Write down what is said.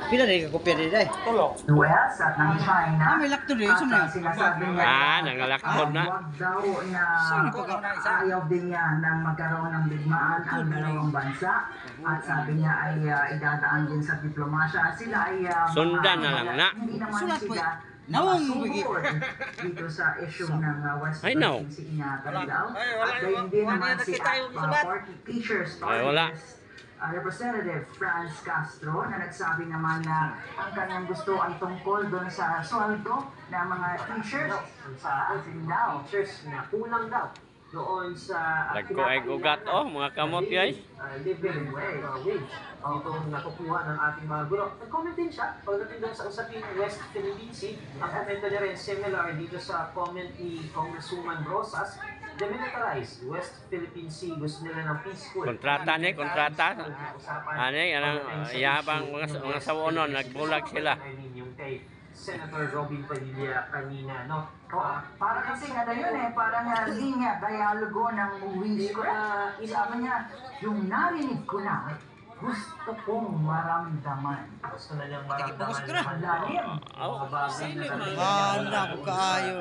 Pila rin ka kopya rin ay? Tulok. US at ng China. May lakto rin. Saan na yun? Sinasabi niya nangalakod na. wag daw na Saan na ayaw din niya nang magkaroon ng digmaan ang dalawang bansa. At sabi niya ay idadaan din sa diplomasya. Sila ay Sundan na lang na. hindi naman Sulat po sila nawang masugod dito sa issue ng West I know. Philippine Sea ingatan daw. At gayon din naman si party teachers Ay, wala. Representative Franz Castro na nagsabi naman na ang kanyang gusto ay tungkol doon sa sweldo ng mga teachers sa atin daw. Teachers na kulang daw doon sa Lagko ay gugat mga kamot guys. living wage itong nakukuha ng ating mga guro. Nag-comment din siya pagdating doon sa usaping West Philippine Sea. Ang komento niya rin similar dito sa comment ni Congresswoman Rosas. Demilitarize West Philippine Sea, gusto nila ng peaceful. Kontrata ni, kontrata. Anong yabang mga sawonon, nagbulag sila. Yung kay Senator Robin Padilla kanina, no? Para kasi ano yun parang linya, dialogo ng movies ko na sabi niya, yung narinig ko na, gusto kong maramdaman. Gusto na niyang maramdaman Gusto na. malalim. Oh, Mga bagay na talaga. Wala ko kaayo.